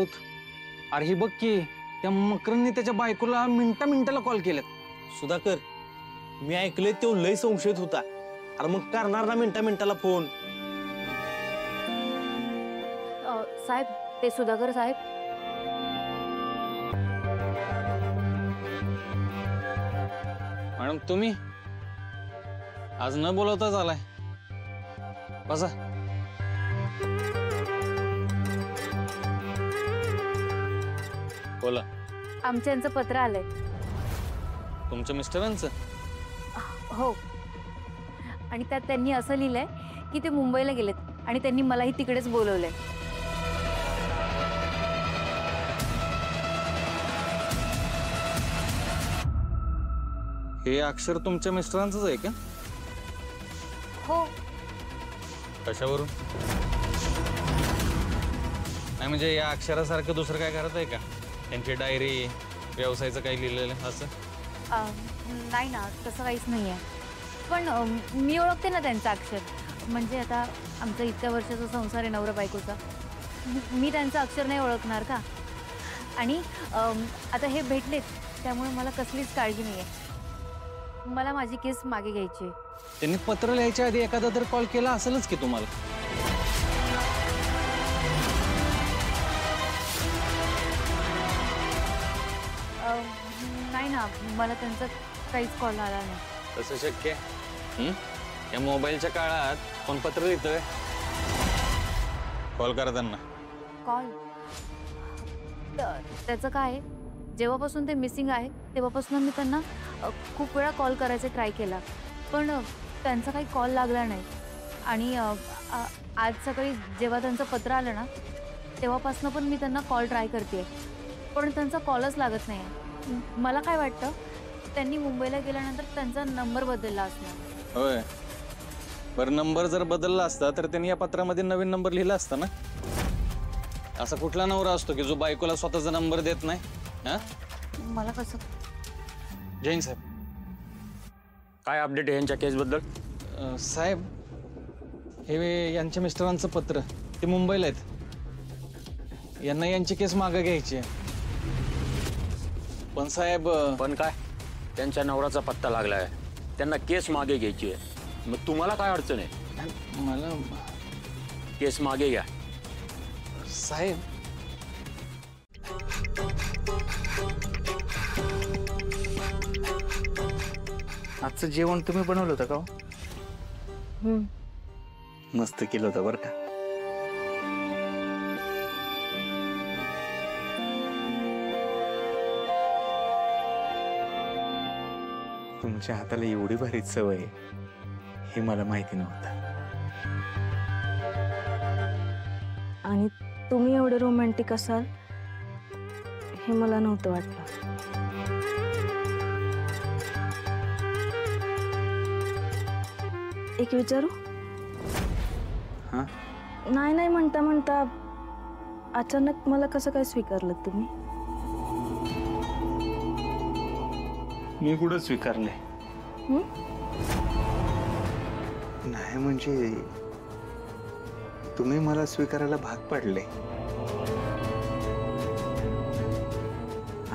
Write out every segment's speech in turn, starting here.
राऊत. अरे ही बघ की त्या मकरनने त्याच्या बायकोला मिनिटाला कॉल केलेत. सुधाकर, मी ऐकलंय तो लय संशयित होता. अरे मग करणार ना मिनिटाला फोन. साहेब, ते सुधाकर साहेब. मॅडम तुम्ही आज न बोलवताच आलाय. बसा. बोला. आमच्या यांचं पत्र आलंय. तुमच्या मिस्टरांचं? हो. आणि त्यात त्यांनी असं लिहिलंय की ते मुंबईला गेलेत आणि त्यांनी मलाही तिकडेच बोलवलंय. हे अक्षर तुमच्या मिस्टरांचंच आहे का? हो. कशावरून? नाही म्हणजे या अक्षरासारखं दुसरं काय करत आहे का? त्यांची डायरी, व्यवसायाचं काही लिहिलेलं असं? नाही ना, तसं काहीच नाही आहे. पण मी ओळखते ना त्यांचं अक्षर. म्हणजे आता आमचा इतक्या वर्षाचा संसार आहे नवरा बायकोचा. मी त्यांचं अक्षर नाही ओळखणार का? आणि आता हे भेटलेत त्यामुळे मला कसलीच काळजी नाही आहे. मला माझी केस मागे घ्यायची आहे. त्यांनी पत्र लिहायच्या आधी एखादा तर कॉल केला असेलच की तुम्हाला? नाही ना, मला त्यांचा काहीच कॉल आला नाही. तसं शक्य आहे? या मोबाईलच्या काळात कोण पत्र लिहितोय? कॉल करा त्यांना. कॉल? त्याचं काय आहे, जेव्हापासून ते मिसिंग आहे तेव्हापासून मी त्यांना खूप वेळा कॉल करायचा ट्राय केला, पण त्यांचा काही कॉल लागला नाही. आणि आज सकाळी जेव्हा त्यांचं पत्र आलं ना तेव्हापासून पण मी त्यांना कॉल ट्राय करते, पण त्यांचा कॉलच लागत नाही आहे. मला काय वाटतं, त्यांनी मुंबईला गेल्यानंतर त्यांचा नंबर बदलला असणार. होय. बरं, नंबर जर बदलला असता तर त्यांनी या पत्रामध्ये नवीन नंबर लिहिला असता ना? असा कुठला नवरा असतो की जो बायकोला स्वतःचा नंबर देत नाही? हा? मला कसं? जैन साहेब, काय अपडेट आहे यांच्या केसबद्दल? साहेब, हे यांच्या मिस्टरांचं पत्र. ते मुंबईला आहेत. यांना यांची केस मागे घ्यायची आहे. पण साहेब, पण काय, त्यांच्या नवऱ्याचा पत्ता लागला आहे, त्यांना केस मागे घ्यायची आहे. मग तुम्हाला काय अडचण आहे? मला केस मागे घ्या. साहेब, आजचं जेवण तुम्ही बनवलं होतं का? मस्त केलं होतं बरं का. तुमच्या हाताला एवढी भारी चव आहे हे मला माहिती नव्हतं. आणि तुम्ही एवढे रोमॅन्टिक असाल हे मला नव्हतं वाटलं. एक विचारू? हां, नाही म्हणता म्हणता अचानक मला कसं काय स्वीकारलं तुम्ही? मी कुठं स्वीकारले? नाही म्हणजे तुम्ही मला स्वीकारायला भाग पडले.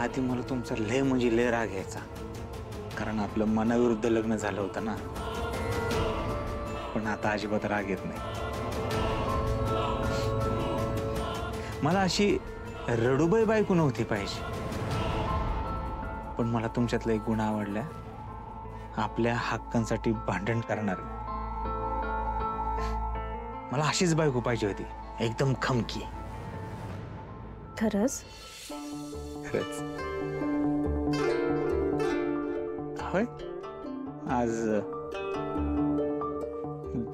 आधी मला तुमचा लय म्हणजे लय राग यायचा, कारण आपलं मनाविरुद्ध लग्न झालं होतं ना. पण आता अजिबात राग येत नाही. मला अशी रडूबाई बायको नव्हती पाहिजे, पण मला तुमच्यातला एक गुण आवडला, आपल्या हक्कांसाठी भांडण करणार. मला अशीच बायको पाहिजे होती, एकदम खमकी. खरंच? खरंच. होय, आज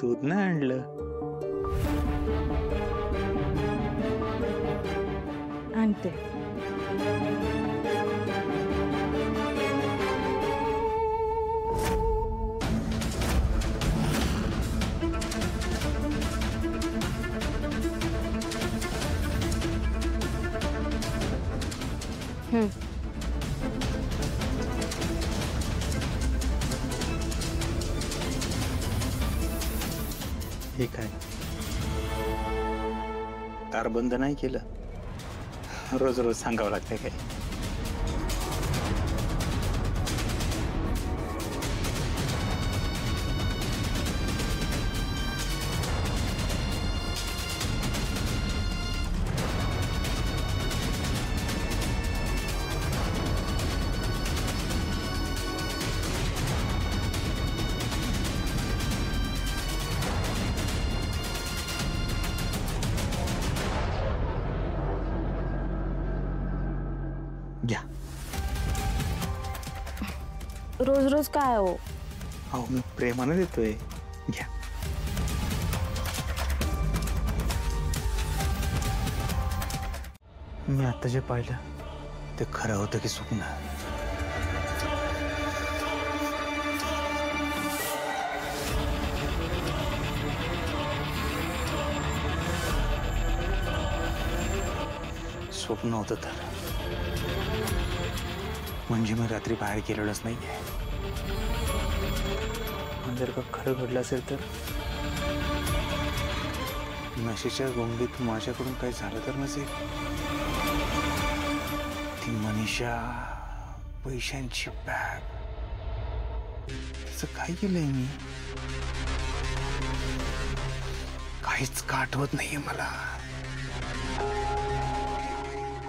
दूध नाही आणलं. आणते. हे काय, कार बंद नाही केलं? रोज रोज सांगावं लागतंय काय? घ्या. रोज रोज काय हो? अहो मी प्रेमानं देतोय. घ्या. मी आता जे पाहिलं ते खरं होतं की स्वप्न? स्वप्न होतं तर म्हणजे मी रात्री बाहेर गेलेलोच नाहीये. पण जर का खरं घडलं असेल तर नशेच्या गोंगडीत माझ्याकडून काही झालं तर नसेल. ती मनीषा, पैशांची बॅग, तिचं काय केलंय मी? काहीच का आठवत नाहीये मला.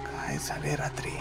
काय झाले रात्री?